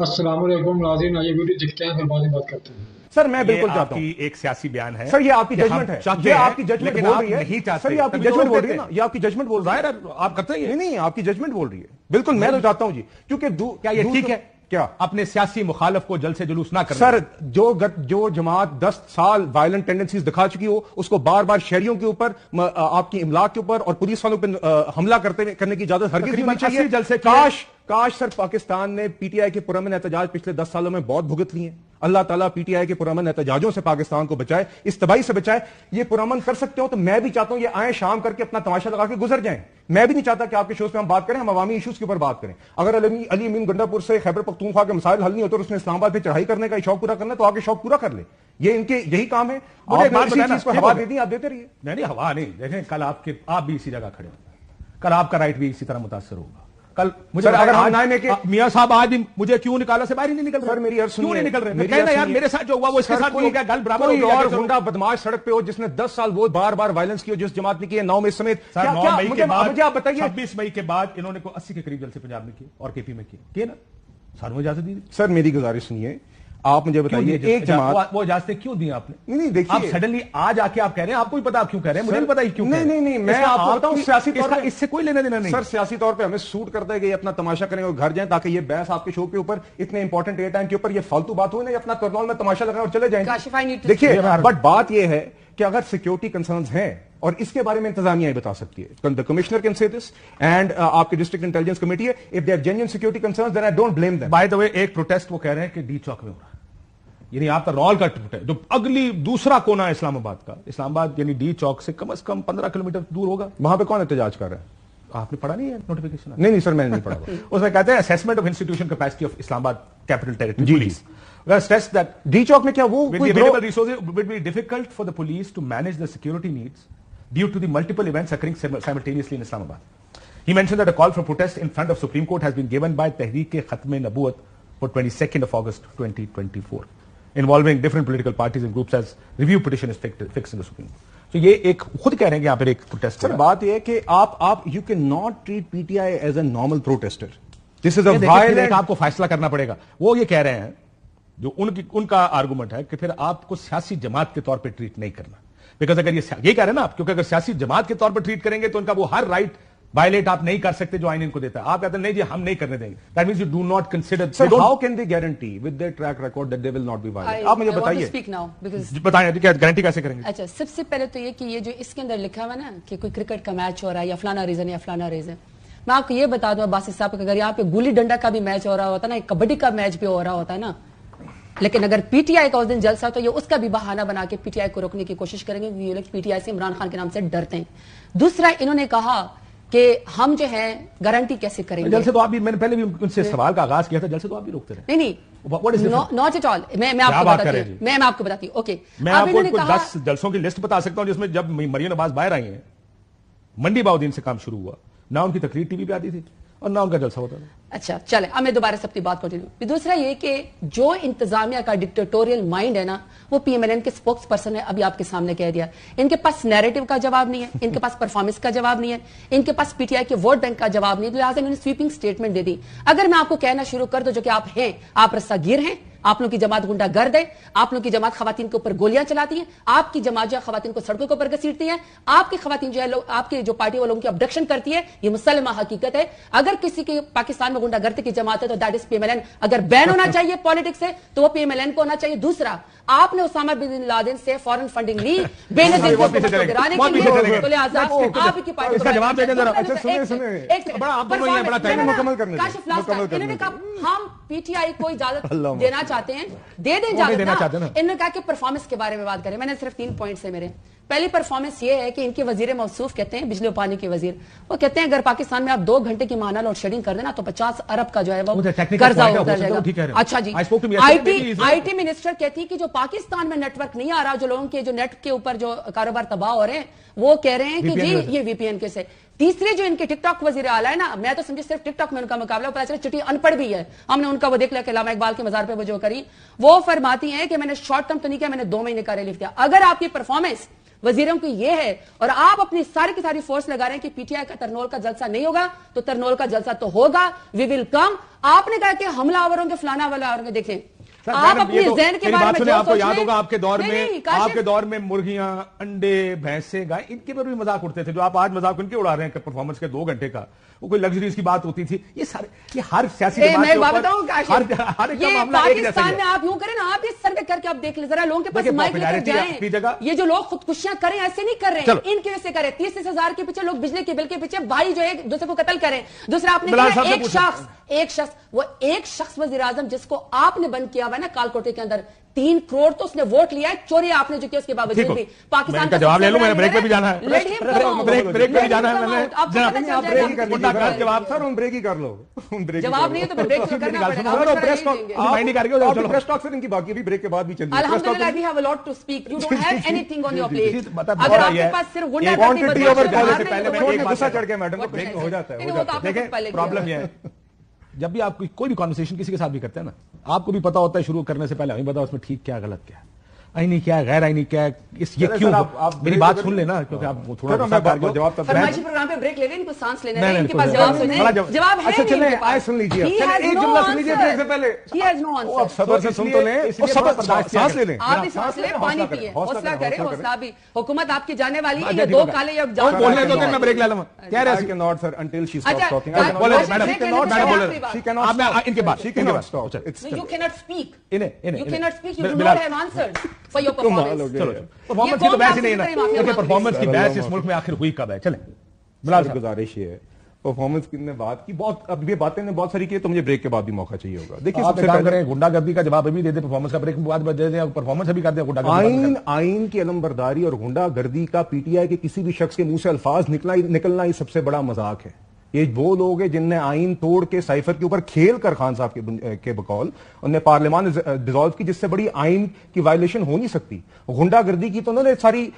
السلام علیکم ناظرین، آئیے ویڈیو دیکھتے ہیں پھر بعد میں بات کرتے ہیں۔ سر میں بالکل چاہتا ہوں ایک سیاسی بیان ہے سر، یہ آپ کی ججمنٹ ہے، یہ آپ کی ججمنٹ بول رہی ہے سر، یہ آپ کی ججمنٹ بول رہی ہے نا، یہ آپ کی ججمنٹ بول رہی ہے، آپ کرتے ہیں نہیں آپ کی ججمنٹ بول رہی ہے، بالکل میں تو چاہتا ہوں جی، کیونکہ کیا یہ ٹھیک ہے کیا اپنے سیاسی مخالف کو جل سے جلوس نہ کرنا؟ سر جو جماعت 10 سال وائلنٹ ٹینڈنسیز دکھا چکی ہو، اس کو بار بار شہریوں کے اوپر، آپ کی املاک کے اوپر اور پولیس والوں پہ حملہ کرنے کی اجازت ہرگز نہیں ہونی چاہیے۔ کاش سر پاکستان نے پی ٹی آئی کے پرامن احتجاج پچھلے 10 سالوں میں بہت بھگت لیے ہیں۔ اللہ تعالیٰ پی ٹی آئی کے پرامن احتجاجوں سے پاکستان کو بچائے، اس تباہی سے بچائے۔ یہ پرامن کر سکتے ہو تو میں بھی چاہتا ہوں یہ آئیں شام کر کے اپنا تماشا لگا کے گزر جائیں۔ میں بھی نہیں چاہتا کہ آپ کے شوز پہ ہم بات کریں، ہم عوامی ایشوز کے اوپر بات کریں۔ اگر علی امین گنڈا پور سے خیبر پختونخوا کے مسائل حل نہیں ہوتے اور اس نے اسلام آباد پہ چڑھائی کرنے کا شوق پورا کرنا ہے تو آگے شوق پورا کر لے، یہ ان کے یہی کام ہے۔ آپ اسی چیز کو ہوا دے دیں، آپ دیتے رہیے۔ نہیں ہوا نہیں، دیکھیں کل آپ بھی اسی جگہ کھڑے ہوں، کل آپ کا رائٹ بھی اسی طرح متاثر ہوگا۔ کل مجھے میاں صاحب آج مجھے کیوں نکالا سے باہر ہی نہیں نکل رہے؟ سر میری عرض کیوں نہیں نکل رہے؟ کہنا یار میرے ساتھ جو ہوا وہ اس کے ساتھ بھی ہو گیا، گل برابر ہو گیا۔ اور گنڈا بدماش سڑک پہ ہو جس نے 10 سال وہ بار بار وائلنس کی ہو، جس جماعت نے کی ہے 9 مئی سمیت، مجھے آپ بتائیے 26 مئی کے بعد انہوں نے 80 کے قریب جلسے پنجاب میں کیے اور کے پی میں کیے نا، سر وہ اجازت دی۔ سر میری گزارش سنیے، آپ مجھے بتائیے ایک جماعت وہ اجازتیں کیوں دی آپ نے؟ نہیں دیکھیے، آپ سڈنلی آج آ کے آپ کہہ رہے ہیں، آپ کو بھی پتا کیوں کہہ رہے ہیں، مجھے نہیں پتا کیوں۔ نہیں میں آپ کو بتاؤں سیاسی طور پر اس سے کوئی لینا دینا نہیں۔ سر سیاسی طور پہ ہمیں سوٹ کرتا ہے کہ یہ اپنا تماشا کریں اور گھر جائیں، تاکہ یہ بحث آپ کے شو کے اوپر اتنے امپورٹنٹ ایئر ٹائم کے اوپر یہ فالتو بات ہو نا، اپنا کرنول میں تماشا لگائیں اور چلے جائیں۔ دیکھیے بٹ بات یہ ہے کہ اگر سیکورٹی کنسرنز ہیں اور اس کے بارے میں انتظامیہ ہی بتا سکتی ہے، the commissioner can say this and آپ کی ڈسٹرکٹ انٹیلیجنس کمیٹی ہے، if they have genuine security concerns then I don't blame them۔ by the way ایک پروٹیسٹ وہ کہہ رہے ہیں کہ ڈی چوک میں ہو رہا ہے، یعنی آپ کا رول کا جو اگلی دوسرا کونا ہے اسلام آباد کا، اسلام آباد یعنی ڈی چوک سے کم از کم 15 کلومیٹر دور ہوگا۔ وہاں پہ کون احتجاج کر رہا ہے؟ آپ نے پڑھا نہیں ہے نوٹیفیکیشن؟ نہیں سر میں نے نہیں پڑھا۔ اس میں کہتے ہیں assessment of institution capacity of Islamabad capital territory police stress that D Chowk میں کیا وہ available resources would be difficult for the police to manage the security needs due to the multiple events occurring simultaneously in Islamabad. He mentioned that a call for protest in front of Supreme Court has been given by Tehreek-e-Khatm-e-Nabuwat for 22nd of August 2024 involving different political parties and groups as review petition is fixed in the Supreme Court. تو یہ ایک خود کہہ رہے ہیں کہ یہاں پر ایک پروٹیسٹ سر بات یہ ہے کہ آپ you cannot treat PTI as a normal protester. This is a violent. آپ کو فیصلہ کرنا پڑے گا۔ وہ یہ کہہ رہے ہیں جو ان کا آرگومنٹ ہے کہ پھر آپ کو سیاسی جماعت کے طور پہ ٹریٹ نہیں کرنا، بیکاز اگر یہ کہہ رہے ہیں نا آپ، کیونکہ اگر سیاسی جماعت کے طور پہ ٹریٹ کریں گے تو ان کا وہ ہر رائٹ وائلیٹ آپ نہیں کر سکتے جو آئین ان کو دیتا ہے۔ آپ کہتے ہیں نہیں جی ہم نہیں کرنے دیں گے، that means you do not consider. Sir how can they guarantee with their track record that they will not be violent? آپ مجھے بتائیے، بتائیں کیا گارنٹی کیسے کریں گے؟ اچھا سب سے پہلے تو یہ کہ یہ جو اس کے اندر لکھا ہوا نا کہ کوئی کرکٹ کا میچ ہو رہا ہے یا فلانا ریزن یا فلانا ریزن، میں آپ کو یہ بتا دوں باسط صاحب کہ اگر یہاں پہ گلی ڈنڈا کا بھی میچ ہو رہا ہوتا نا، کبڈی کا میچ بھی ہو رہا ہوتا ہے نا، لیکن اگر پی ٹی آئی کا اس دن جلسہ تو یہ اس کا بھی بہانہ بنا کے پی ٹی آئی کو روکنے کی کوشش کریں گے، یہ لوگ پی ٹی آئی سے عمران خان کے نام سے ڈرتے ہیں۔ دوسرا انہوں نے کہا کہ ہم جو ہے گارنٹی کیسے کریں گے؟ جلسے تو آپ بھی، میں نے پہلے بھی ان سے سوال کا آغاز کیا تھا، جلسے تو آپ بھی روکتے رہے۔ نہیں ناٹ ایٹ آل، میں آپ کو بتاتی ہوں۔ اوکے میں آپ کو 10 جلسوں کی لسٹ بتا سکتا ہوں جس میں جب مریم نواز باہر آئی ہیں، منڈی باؤدین سے کام شروع ہوا، نہ ان کی تقریر ٹی وی پہ آتی تھی اور نہ ان کا جلسہ ہوتا تھا۔ اچھا چلے اب میں دوبارہ سب کی بات کنٹینیو۔ دوسرا یہ کہ جو انتظامیہ کا ڈکٹیٹوریل مائنڈ ہے نا، وہ پی ایم ایل این کے اسپوکس پرسن ہے، ابھی آپ کے سامنے کہہ دیا، ان کے پاس نیریٹو کا جواب نہیں ہے، ان کے پاس پرفارمنس کا جواب نہیں ہے، ان کے پاس پی ٹی آئی کے ووٹ بینک کا جواب نہیں ہے، لہٰذا انہوں نے سویپنگ اسٹیٹمنٹ دے دی۔ اگر میں آپ کو کہنا شروع کر دوں جو کہ آپ ہیں، آپ رسہ گیر ہیں، آپ لوگوں کی جماعت گنڈا گرد ہے، آپ لوگوں کی جماعت خواتین کے اوپر گولیاں چلاتی ہیں، آپ کی جماعت جو ہے خواتین کو سڑکوں کے اوپر گھسیٹتی ہے، آپ کی خواتین جو ہے آپ کی جو پارٹی والوں کی ابڈکشن کرتی ہے، یہ مسلمہ حقیقت ہے۔ اگر کسی کی پاکستان میں گنڈا گردی کی جماعت ہے تو that is P M L N. اگر بین ہونا چاہیے پالیٹکس سے تو وہ پی ایم ایل این کو ہونا چاہیے۔ دوسرا، آپ نے اسامہ بن لادن سے فورن فنڈنگ لی بے نظیر کو گرانے کے لیے، تو لہٰذا آپ کی پارٹی کو جواب دے دیں ذرا۔ انہوں نے کہا ہم پی ٹی آئی کو اجازت دینا چاہتے ہیں، دے دیں اجازت۔ انہوں نے کہا کہ پرفارمنس کے بارے میں بات کریں، میں نے صرف 3 پوائنٹس ہیں میرے۔ پہلی پرفارمنس یہ ہے کہ ان کے وزیر موصوف کہتے ہیں، بجلی و پانی کے وزیر، وہ کہتے ہیں اگر پاکستان میں آپ 2 گھنٹے کی ماہانہ لوڈ شیڈنگ کر دینا تو 50 ارب کا جو ہے وہ قرضہ اتر جائے گا۔ اچھا جی، آئی ٹی منسٹر کہتی کہ جو پاکستان میں نیٹ ورک نہیں آ رہا، جو لوگوں کے جو نیٹ کے اوپر جو کاروبار تباہ ہو رہے ہیں، وہ کہہ رہے ہیں کہ جی یہ وی پی این کے سے۔ تیسرے جو ان کے ٹک ٹاک وزیر اعلیٰ ہے نا، میں تو سمجھے صرف ٹک ٹاک میں ان کا مقابلہ، پتا چلا چٹی ان پڑھ بھی ہے، ہم نے ان کا وہ دیکھ لیا کہ علامہ اقبال کے مزار پہ وہ جو کری، وہ فرماتی ہیں کہ میں نے شارٹ ٹرم تو نہیں کیا، میں نے 2 مہینے کا ریلیف دیا۔ اگر آپ کی پرفارمنس وزیروں کی یہ ہے, اور آپ اپنی ساری کی ساری فورس لگا رہے ہیں کہ پی ٹی آئی کا ترنول کا جلسہ نہیں ہوگا, تو ترنول کا جلسہ تو ہوگا, وی ول کم. آپ نے کہا کہ حملہ آوروں کے فلانا والا اور دیکھیں آپ اپنی ذہن کے بارے میں جو آپ کو یاد سوچ ہوگا لیں, آپ کے دور میں مرغیاں, انڈے, بھینسیں, گائے, ان کے پر بھی مذاق اڑتے تھے. جو آپ آج مذاق ان کے اڑا رہے ہیں پرفارمنس کے 2 گھنٹے کا, وہ کوئی لگژریز کی بات ہوتی تھی. یہ سارے, یہ ہر سیاسی میں بتاؤں پاکستان میں آپ یوں کریں نا, آپ یہ سروے کر کے آپ دیکھ لیں ذرا, لوگوں کے پاس مائک لے کر جائیں. یہ جو لوگ خودکشیاں کریں ایسے نہیں کر رہے ہیں, ان کی وجہ سے کریں. 30,000 کے پیچھے لوگ بجلی کے بل کے پیچھے بھائی جو ایک دوسرے کو قتل کریں. دوسرا آپ نے ایک شخص وہ ایک شخص وزیر اعظم جس کو آپ نے بند کیا ہوا ہے نا کال کوٹے کے اندر, 3 کروڑ تو اس نے ووٹ لیا ہے, چوری آپ نے جو کیا اس کے باوجود بھی پاکستان کا جواب لے لوں, میں نے بریک پہ بھی جانا ہے, بریک پہ بھی جانا ہے. جواب سر بریک ہی کر لو, جواب نہیں ہے تو بریک کرنا پڑے گا. ان کی باقی بھی بریک کے بعد بھی چل رہی ہے. الحمدللہ we have a lot to speak. You don't have anything on your plate. اگر آپ کے پاس صرف غنڈہ گردی غصہ چڑھ کے میڈم کو بریک ہو جاتا ہے. دیکھیں پرابلم یہ ہے, جب بھی آپ کوئی بھی کانورسیشن کسی کے ساتھ بھی کرتے ہیں نا, آپ کو بھی پتا ہوتا ہے شروع کرنے سے پہلے ہمیں پتا اس میں ٹھیک کیا غلط کیا ہے, آئینی کیا ہے غیر آئینی کیا ہے, یہ کیوں. آپ میری بات سن لیں نا, کیونکہ آپ تھوڑا جواب فرمائشی پروگرام پہ بریک لے لیں, ان کو سانس لینے دیں, ان کے پاس جواب سنیں. جواب ہے چلیں آئے سن لیجیے, ایک جملہ سن لیجیے بریک سے پہلے. He has no answer. صبر سے سن تو لیں, سانس لے لیں, آپ بھی سانس لیں, پانی پیئے, حوصلہ کریں, حوصلہ بھی. حکومت آپ کی جانے والی ہے, یہ 2 کالے یا جان بولنے تو میں بریک لے لوں. کہہ رہے ہیں not sir until she stops talking. She can not she can not stop. You cannot speak. You cannot speak. You do not have answers for your performance. Performance کی تو بحث ہی نہیں ہے نا, کہ پرفارمنس کی بحث اس ملک میں آخر ہوئی کب ہے. چلیں بلال گزارش یہ ہے, پرفارمنس کی نے بات کی بہت, اب یہ باتیں نے بہت ساری کی, تو مجھے بریک کے بعد بھی موقع چاہیے ہوگا. دیکھیے سب سے پہلے غنڈہ گردی کا جواب ابھی دے دیں, پرفارمنس کا بریک بعد میں دے دیں, پرفارمنس ابھی کر دیں. غنڈہ گردی آئین کی علمبرداری اور غنڈہ گردی کا پی ٹی آئی کے کسی بھی شخص کے منہ سے الفاظ نکلنا ہی سب سے بڑا مذاق ہے. یہ وہ لوگ ہیں جن نے آئین توڑ کے سائفر کے اوپر کھیل کر خان صاحب کے بقول انہوں نے پارلیمان ڈیزالو کی, جس سے بڑی آئین کی وائلیشن ہو نہیں سکتی. غنڈہ گردی کی تو انہوں نے ساری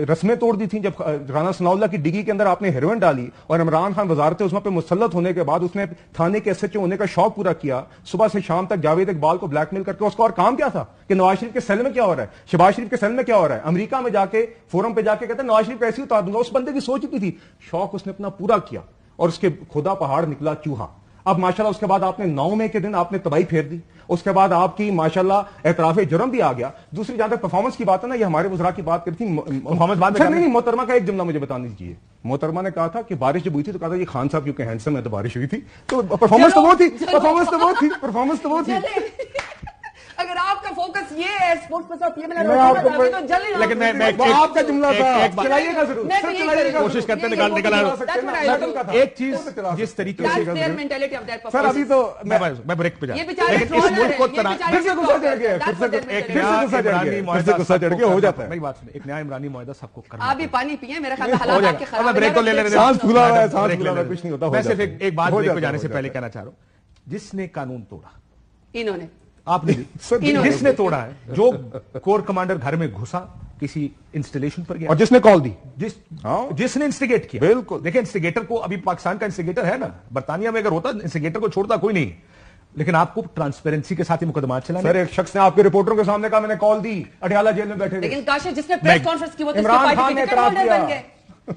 رسمیں توڑ دی تھیں. جب رانا ثناء اللہ کی ڈگی کے اندر آپ نے ہیروئن ڈالی اور عمران خان وزارت عظمیٰ پہ مسلط ہونے کے بعد اس نے تھانے کے ایس ایچ او ہونے کا شوق پورا کیا, صبح سے شام تک جاوید اقبال کو بلیک میل کر کے. اس کا اور کام کیا تھا کہ نواز شریف کے سیل میں کیا ہو رہا ہے, شہباز شریف کے سیل میں کیا ہو رہا ہے, امریکہ میں جا کے فورم پہ جا کے کہتے ہیں نواز شریف ایسی اتار دوں گا. اس بندے کی سوچ اتنی تھی, شوق اس نے اپنا پورا کیا, اور اس کے خدا پہاڑ نکلا چوہا. اب ماشاءاللہ اس کے بعد آپ نے 9 مئی کے دن آپ نے تباہی پھیر دی. اس کے بعد آپ کی ماشاءاللہ اعتراف جرم بھی آ گیا. دوسری جہاں تک پرفارمنس کی بات ہے نا, یہ ہمارے وزراء کی بات کرتی تھی پرفارمنس بعد میں. نہیں, محترمہ کا ایک جملہ مجھے بتانے دیجیے. محترمہ نے کہا تھا کہ بارش جب ہوئی تھی تو کہا تھا یہ خان صاحب کیونکہ ہینڈسم ہے تو بارش ہوئی تھی. تو پرفارمنس تو وہ تھی, پرفارمنس تو وہ تھی. اگر آپ کا فوکس یہ ہے اسپورٹس پر تو لیکن میں آپ کا جملہ تھا, چلائیے گا ضرور, کوشش کرتے نکال ایک چیز جس طریقے سے سر ابھی تو میں بریک پہ جا, لیکن اس ملک کو پھر سے غصہ چڑھ کے ہو جاتا ہے. میری بات سنیں, ایک نیا عمرانی معاہدہ سب کو کرنا. آپ بھی پانی پیئے, میرا خیال ہے حالات کے خراب. بریک تو لے لیں, سانس پھولا ہوا ہے, سانس پھولا ہوا ہے, کچھ نہیں ہوتا. میں صرف ایک بات بریک پہ جانے سے پہلے کہنا چاہ رہا ہوں, جس نے قانون توڑا انہوں نے, آپ نے جس نے توڑا ہے, جو کور کمانڈر گھر میں گھسا کسی انسٹالیشن پر گیا, اور جس نے کال دی, جس نے انسٹیگیٹ کیا. بالکل دیکھیں انسٹیگیٹر کو, ابھی پاکستان کا انسٹیگیٹر ہے نا, برطانیہ میں اگر ہوتا انسٹیگیٹر کو چھوڑتا کوئی نہیں, لیکن آپ کو ٹرانسپیرنسی کے ساتھ ہی مقدمات چلانا. سر ایک شخص نے آپ کے رپورٹروں کے سامنے کہا میں نے کال دی, اٹھیالہ جیل میں بیٹھے. لیکن کاشف جس نے پریس کانفرنس کی وہ عمران خان نے اعتراف کیا,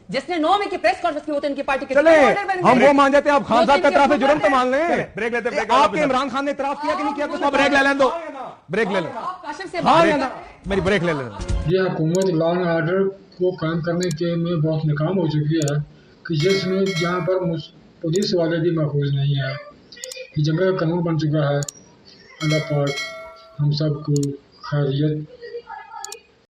جس نے 9 مئی کی پریس کانفرنس کی وہ تو ان کی پارٹی کے چلے ہم وہ مان جاتے ہیں. آپ خان صاحب کا اعتراف جرم تو مان لیں. بریک لیتے ہیں, آپ کے عمران خان نے اعتراف کیا کہ نہیں کیا, بریک لے لیں, دو بریک لے لیں. ہاں یا نا, میری بریک لے لیں. یہ حکومت لا اینڈ آرڈر کو قائم کرنے کے میں بہت ناکام ہو چکی ہے, کہ جس میں جہاں پر پولیس والے بھی محفوظ نہیں ہے. یہ جنگ کا قانون بن چکا ہے. اللہ پاک ہم سب کو خیریت